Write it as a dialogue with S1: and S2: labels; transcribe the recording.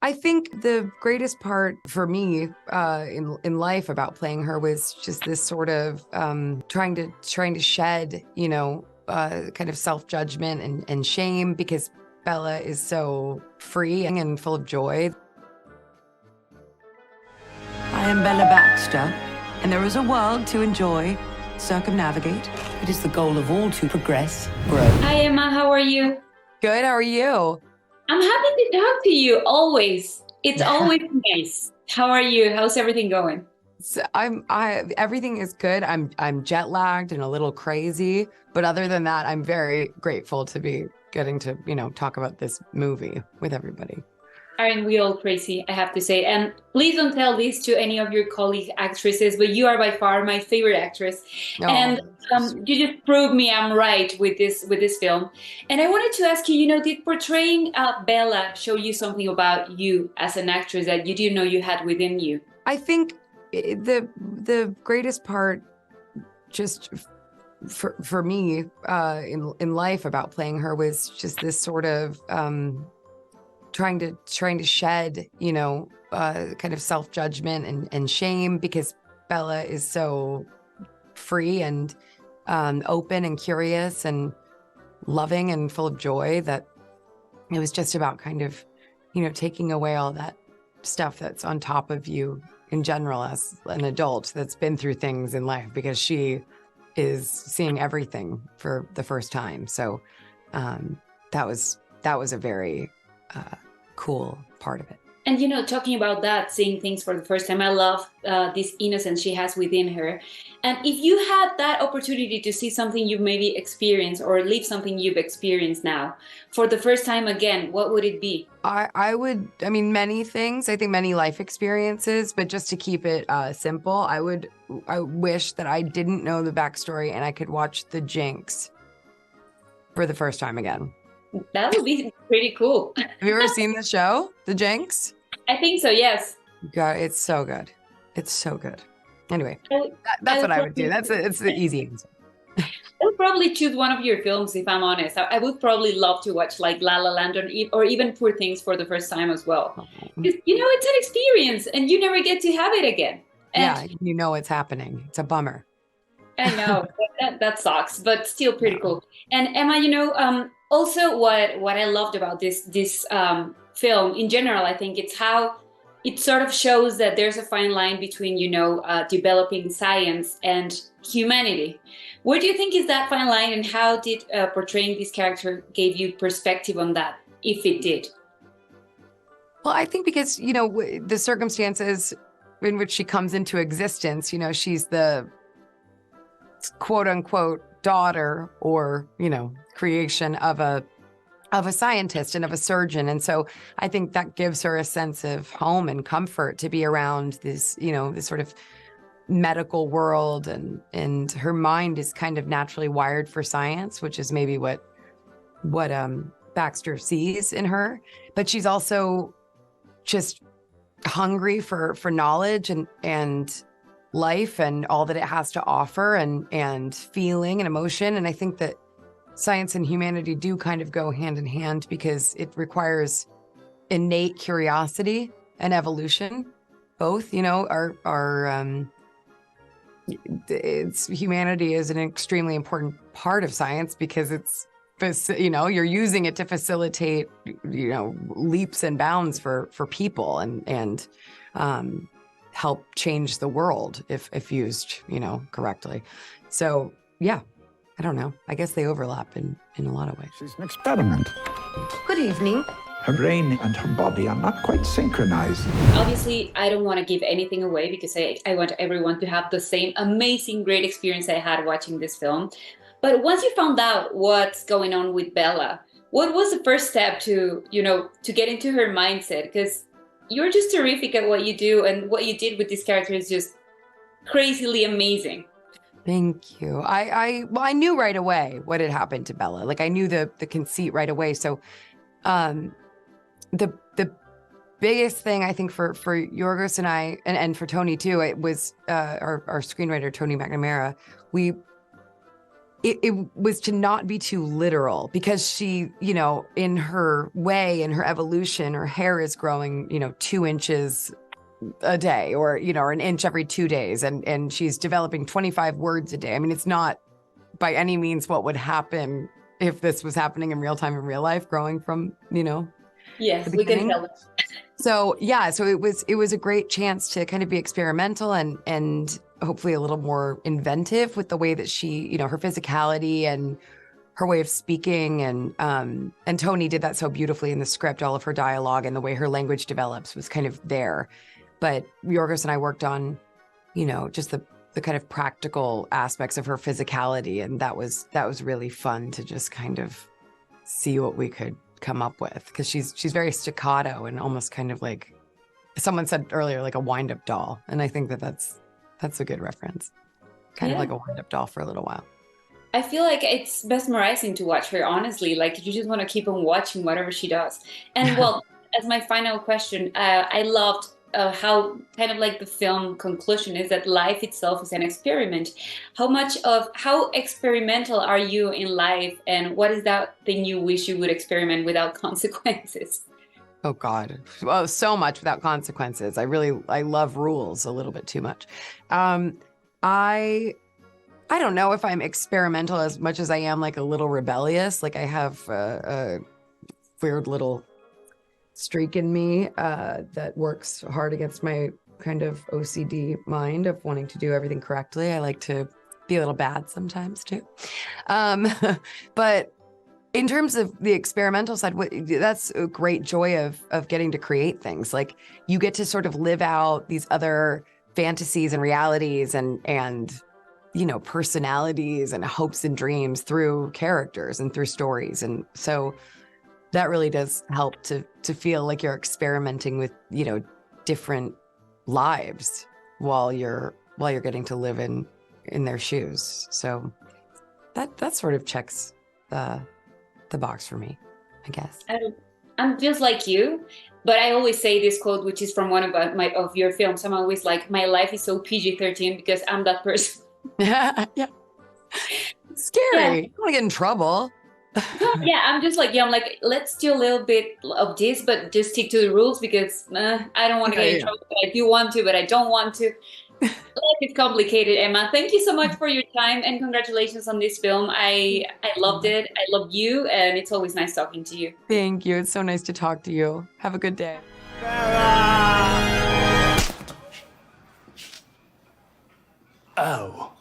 S1: I think the greatest part for me in life about playing her was just this sort of trying to shed, kind of self-judgment and shame, because Bella is so free and full of joy.
S2: I am Bella Baxter, and there is a world to enjoy, circumnavigate. It is the goal of all to progress, grow.
S3: Hi, Emma. How are you?
S1: Good. How are you?
S3: I'm happy to talk to you always. It's always nice. How are you? How's everything going?
S1: So everything is good. I'm jet lagged and a little crazy, but other than that, I'm very grateful to be getting to, talk about this movie with everybody.
S3: Aren't we all crazy, I have to say. And please don't tell this to any of your colleague actresses, but you are by far my favorite actress.
S1: Oh,
S3: and you just proved me I'm right with this film. And I wanted to ask you, did portraying Bella show you something about you as an actress that you didn't know you had within you?
S1: I think the greatest part just for me in life about playing her was just this sort of trying to shed, kind of self-judgment and shame, because Bella is so free and open and curious and loving and full of joy, that it was just about kind of, taking away all that stuff that's on top of you in general as an adult that's been through things in life, because she is seeing everything for the first time. So that was a very cool part of it.
S3: And talking about that, seeing things for the first time, I love this innocence she has within her. And if you had that opportunity to see something you've maybe experienced or live something you've experienced now for the first time again, what would it be?
S1: I many things. I think many life experiences, but just to keep it simple, I wish that I didn't know the backstory and I could watch The Jinx for the first time again.
S3: That would be pretty cool.
S1: Have you ever seen the show, The Jinx?
S3: I think so, yes.
S1: God, it's so good. It's so good. Anyway, that's what I would do. It's the easy answer.
S3: I would probably choose one of your films, if I'm honest. I would probably love to watch like La La Land or even Poor Things for the first time as well. Because, it's an experience and you never get to have it again. And
S1: yeah, it's happening. It's a bummer.
S3: I know, that sucks, but still pretty cool. And Emma, also what I loved about this film in general, I think it's how it sort of shows that there's a fine line between, developing science and humanity. Where do you think is that fine line, and how did portraying this character gave you perspective on that, if it did?
S1: Well, I think because, the circumstances in which she comes into existence, she's the quote unquote daughter or, creation of a scientist and of a surgeon. And so I think that gives her a sense of home and comfort to be around this, this sort of medical world, and her mind is kind of naturally wired for science, which is maybe what Baxter sees in her. But she's also just hungry for knowledge and life and all that it has to offer, and feeling and emotion. And I think that science and humanity do kind of go hand in hand, because it requires innate curiosity and evolution. Both, humanity is an extremely important part of science, because you're using it to facilitate, leaps and bounds for people and help change the world if used, correctly. So yeah, I don't know. I guess they overlap in a lot of ways.
S4: She's an experiment.
S1: Good evening.
S4: Her brain and her body are not quite synchronized.
S3: Obviously, I don't want to give anything away, because I want everyone to have the same amazing, great experience I had watching this film. But once you found out what's going on with Bella, what was the first step to get into her mindset? Because you're just terrific at what you do, and what you did with this character is just crazily amazing.
S1: Thank you. I knew right away what had happened to Bella. Like, I knew the conceit right away. So the biggest thing I think for Yorgos and I, and for Tony too, it was our screenwriter Tony McNamara. it was to not be too literal, because she, you know, in her way, in her evolution, her hair is growing, you know, 2 inches a day, or, you know, or an inch every 2 days. And she's developing 25 words a day. I mean, it's not by any means what would happen if this was happening in real time, in real life, growing from, you know,
S3: Yes,
S1: the
S3: we can
S1: beginning.
S3: tell.
S1: So yeah, so it was a great chance to kind of be experimental and hopefully a little more inventive with the way that she, you know, her physicality and her way of speaking, and Toni did that so beautifully in the script. All of her dialogue and the way her language develops was kind of there. But Yorgos and I worked on, you know, just the kind of practical aspects of her physicality, and that was really fun to just kind of see what we could come up with, because she's very staccato and almost kind of like, someone said earlier, like a wind-up doll, and I think that's a good reference. Kind of like a wind-up doll for a little while.
S3: I feel like it's mesmerizing to watch her, honestly. Like, you just want to keep on watching whatever she does. And well, as my final question, I loved how kind of like the film conclusion is that life itself is an experiment. How experimental are you in life, and what is that thing you wish you would experiment without consequences?
S1: Oh God. Well, so much without consequences. I love rules a little bit too much. I don't know if I'm experimental as much as I am like a little rebellious. Like, I have a weird little streak in me that works hard against my kind of OCD mind of wanting to do everything correctly. I like to be a little bad sometimes too. But in terms of the experimental side, that's a great joy of getting to create things. Like, you get to sort of live out these other fantasies and realities and you know, personalities and hopes and dreams through characters and through stories. And so that really does help to feel like you're experimenting with, you know, different lives while you're getting to live in their shoes. So that sort of checks the box for me, I guess.
S3: I'm just like you, but I always say this quote, which is from one of your films. I'm always like, my life is so PG-13 because I'm that person.
S1: Yeah. Scary.
S3: Yeah.
S1: I don't want to get in trouble.
S3: Yeah, I'm just like, I'm like, let's do a little bit of this, but just stick to the rules, because I don't want to get in trouble. But I do want to, but I don't want to. Life is complicated, Emma. Thank you so much for your time, and congratulations on this film. I loved it. I love you, and it's always nice talking to you.
S1: Thank you. It's so nice to talk to you. Have a good day.
S4: Oh.